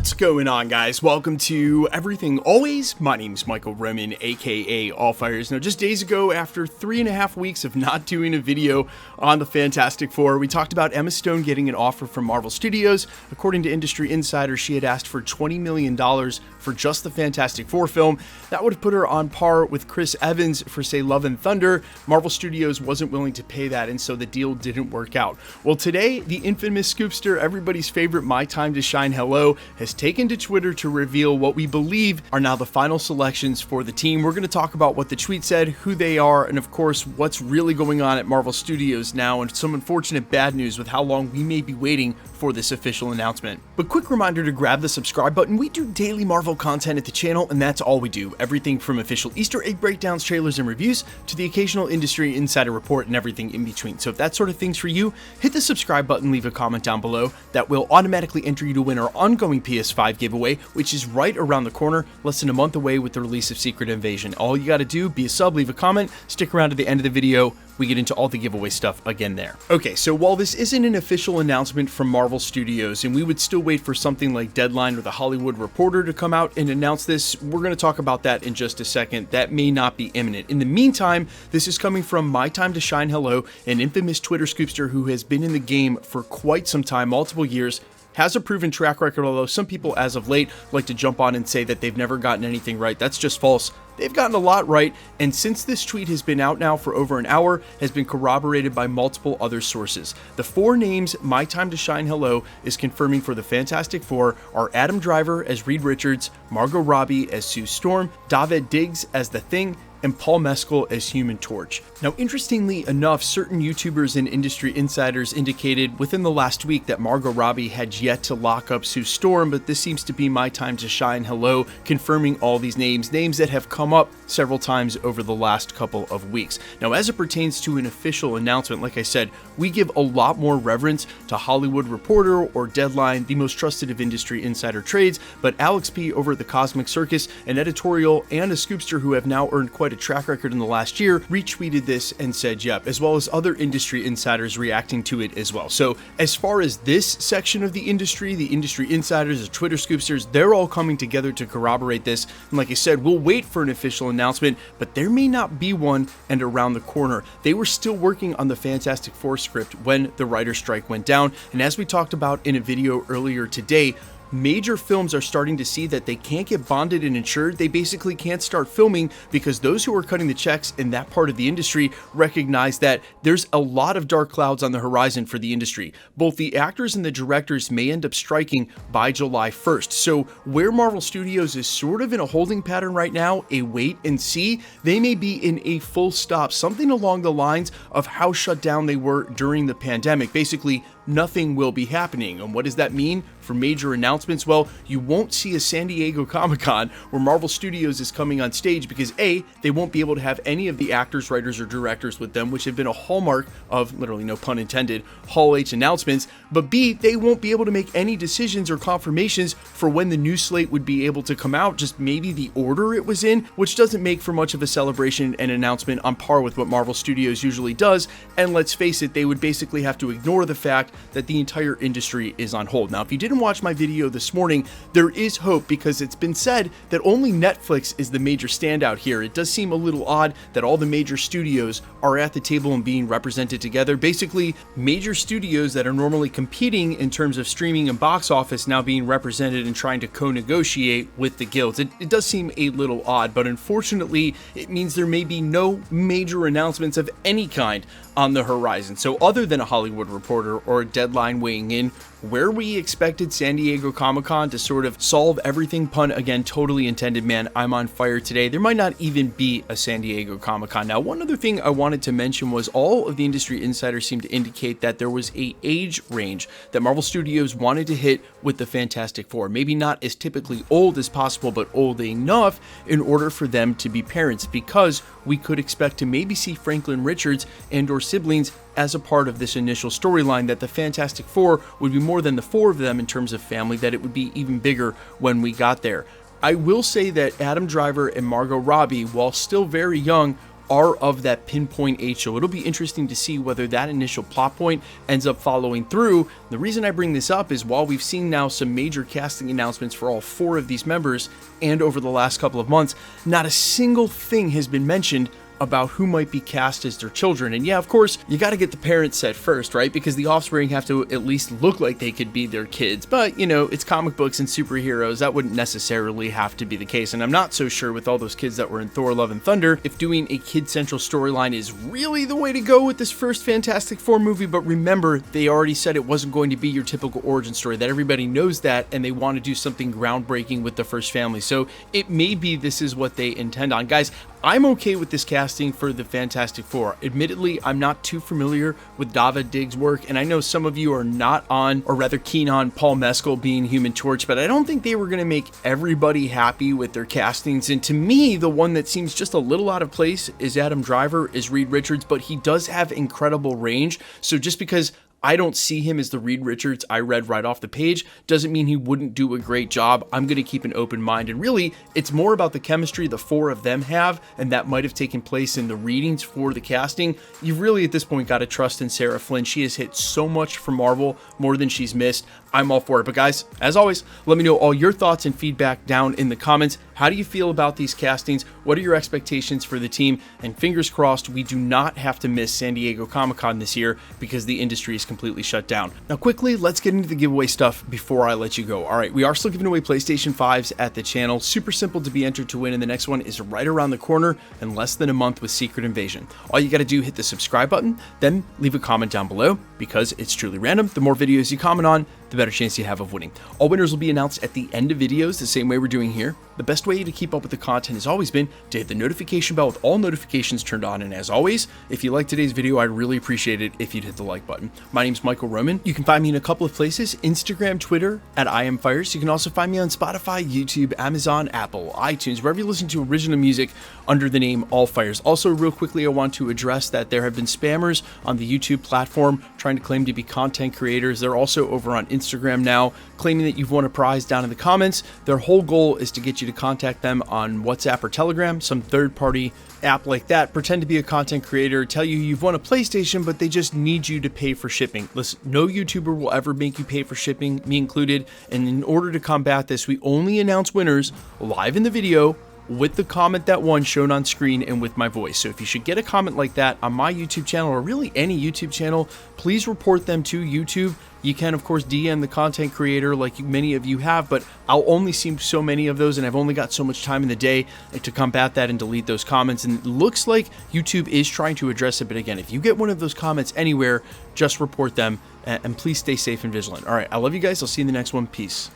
What's going on, guys? Welcome to Everything Always. My name's Michael Roman, aka Allfires. Now, just days ago, after 3.5 weeks of not doing a video on the Fantastic Four, we talked about Emma Stone getting an offer from Marvel Studios. According to industry insiders, she had asked for $20 million for just the Fantastic Four film. That would have put her on par with Chris Evans for, say, Love and Thunder. Marvel Studios wasn't willing to pay that, and so the deal didn't work out. Well, today, the infamous scoopster, everybody's favorite My Time to Shine Hello, has taken to Twitter to reveal what we believe are now the final selections for the team. We're going to talk about what the tweet said, who they are, and of course, what's really going on at Marvel Studios now, and some unfortunate bad news with how long we may be waiting for this official announcement. But quick reminder to grab the subscribe button. We do daily Marvel content at the channel, and that's all we do. Everything from official Easter egg breakdowns, trailers, and reviews to the occasional industry insider report and everything in between. So if that sort of thing's for you, hit the subscribe button, leave a comment down below. That will automatically enter you to win our ongoing PS5 giveaway, which is right around the corner, less than a month away with the release of Secret Invasion. All you got to do, be a sub, leave a comment, stick around to the end of the video. We get into all the giveaway stuff again there. Okay, so while this isn't an official announcement from Marvel Studios, and we would still wait for something like Deadline or The Hollywood Reporter to come out and announce this, we're going to talk about that in just a second. That may not be imminent. In the meantime, this is coming from My Time to Shine Hello, an infamous Twitter scoopster who has been in the game for quite some time, multiple years, has a proven track record, although some people as of late like to jump on and say that they've never gotten anything right. That's just false. They've gotten a lot right, and since this tweet has been out now for over an hour, has been corroborated by multiple other sources. The four names My Time to Shine Hello is confirming for the Fantastic Four are Adam Driver as Reed Richards, Margot Robbie as Sue Storm, David Diggs as The Thing, and Paul Mescal as Human Torch. Now, interestingly enough, certain YouTubers and industry insiders indicated within the last week that Margot Robbie had yet to lock up Sue Storm, but this seems to be My Time to Shine Hello, confirming all these names that have come up several times over the last couple of weeks. Now, as it pertains to an official announcement, like I said, we give a lot more reverence to Hollywood Reporter or Deadline, the most trusted of industry insider trades, but Alex P. over at the Cosmic Circus, an editorial and a scoopster who have now earned quite a track record in the last year, retweeted this and said yep, as well as other industry insiders reacting to it as well. So as far as this section of the industry insiders, the Twitter scoopsters, they're all coming together to corroborate this. And like I said, we'll wait for an official announcement, but there may not be one and around the corner. They were still working on the Fantastic Four script when the writer's strike went down. And as we talked about in a video earlier today, major films are starting to see that they can't get bonded and insured. They basically can't start filming because those who are cutting the checks in that part of the industry recognize that there's a lot of dark clouds on the horizon for the industry. Both the actors and the directors may end up striking by July 1st. So where Marvel Studios is sort of in a holding pattern right now, a wait and see, they may be in a full stop, something along the lines of how shut down they were during the pandemic. Basically, nothing will be happening. And what does that mean for major announcements? Well, you won't see a San Diego Comic-Con where Marvel Studios is coming on stage because A, they won't be able to have any of the actors, writers, or directors with them, which have been a hallmark of, literally no pun intended, Hall H announcements, but B, they won't be able to make any decisions or confirmations for when the new slate would be able to come out, just maybe the order it was in, which doesn't make for much of a celebration and announcement on par with what Marvel Studios usually does. And let's face it, they would basically have to ignore the fact that the entire industry is on hold. Now, if you didn't watch my video this morning, there is hope because it's been said that only Netflix is the major standout here. It does seem a little odd that all the major studios are at the table and being represented together. Basically, major studios that are normally competing in terms of streaming and box office now being represented and trying to co-negotiate with the guilds. It does seem a little odd, but unfortunately, it means there may be no major announcements of any kind on the horizon. So other than a Hollywood Reporter or a Deadline weighing in, where we expected San Diego Comic-Con to sort of solve everything, pun again totally intended, man, I'm on fire today, there might not even be a San Diego Comic-Con. Now, one other thing I wanted to mention was all of the industry insiders seem to indicate that there was a age range that Marvel Studios wanted to hit with the Fantastic Four. Maybe not as typically old as possible, but old enough in order for them to be parents, because we could expect to maybe see Franklin Richards and or siblings as a part of this initial storyline, that the Fantastic Four would be more than the four of them in terms of family, that it would be even bigger when we got there. I will say that Adam Driver and Margot Robbie, while still very young, are of that pinpoint age. So it'll be interesting to see whether that initial plot point ends up following through. The reason I bring this up is while we've seen now some major casting announcements for all 4 of these members, and over the last couple of months, not a single thing has been mentioned about who might be cast as their children. And yeah, of course, you got to get the parents set first, right? Because the offspring have to at least look like they could be their kids. But, you know, it's comic books and superheroes. That wouldn't necessarily have to be the case. And I'm not so sure with all those kids that were in Thor: Love and Thunder if doing a kid-central storyline is really the way to go with this first Fantastic Four movie. But remember, they already said it wasn't going to be your typical origin story, that everybody knows that, and they want to do something groundbreaking with the first family. So it may be this is what they intend on. Guys, I'm okay with this casting for the Fantastic Four. Admittedly, I'm not too familiar with David Diggs' work, and I know some of you are not on, or rather keen on, Paul Mescal being Human Torch, but I don't think they were going to make everybody happy with their castings. And to me, the one that seems just a little out of place is Adam Driver, is Reed Richards, but he does have incredible range. So just because I don't see him as the Reed Richards I read right off the page doesn't mean he wouldn't do a great job. I'm going to keep an open mind, and really it's more about the chemistry the 4 of them have, and that might have taken place in the readings for the casting. You've really at this point got to trust in Sarah Flynn. She has hit so much for Marvel, more than she's missed. I'm all for it. But guys, as always, let me know all your thoughts and feedback down in the comments. How do you feel about these castings? What are your expectations for the team? And fingers crossed we do not have to miss San Diego Comic-Con this year because the industry is completely shut down. Now quickly, let's get into the giveaway stuff before I let you go. All right, we are still giving away PlayStation 5s at the channel. Super simple to be entered to win, and the next one is right around the corner in less than a month with Secret Invasion. All you got to do, hit the subscribe button, then leave a comment down below because it's truly random. The more videos you comment on, the better chance you have of winning. All winners will be announced at the end of videos, the same way we're doing here. The best way to keep up with the content has always been to hit the notification bell with all notifications turned on. And as always, if you liked today's video, I'd really appreciate it if you'd hit the like button. My name's Michael Roman. You can find me in a couple of places: Instagram, Twitter at IamFires. You can also find me on Spotify, YouTube, Amazon, Apple, iTunes, wherever you listen to original music under the name All Fires. Also, real quickly, I want to address that there have been spammers on the YouTube platform trying to claim to be content creators. They're also over on Instagram now, claiming that you've won a prize down in the comments. Their whole goal is to get you to contact them on WhatsApp or Telegram, some third-party app like that, pretend to be a content creator, tell you you've won a PlayStation, but they just need you to pay for shipping. Listen, no YouTuber will ever make you pay for shipping, me included, and in order to combat this, we only announce winners live in the video with the comment that won shown on screen and with my voice. So if you should get a comment like that on my YouTube channel, or really any YouTube channel, please report them to YouTube. You can, of course, DM the content creator like many of you have, but I'll only see so many of those, and I've only got so much time in the day to combat that and delete those comments. And it looks like YouTube is trying to address it, but again, if you get one of those comments anywhere, just report them, and please stay safe and vigilant. All right, I love you guys. I'll see you in the next one. Peace.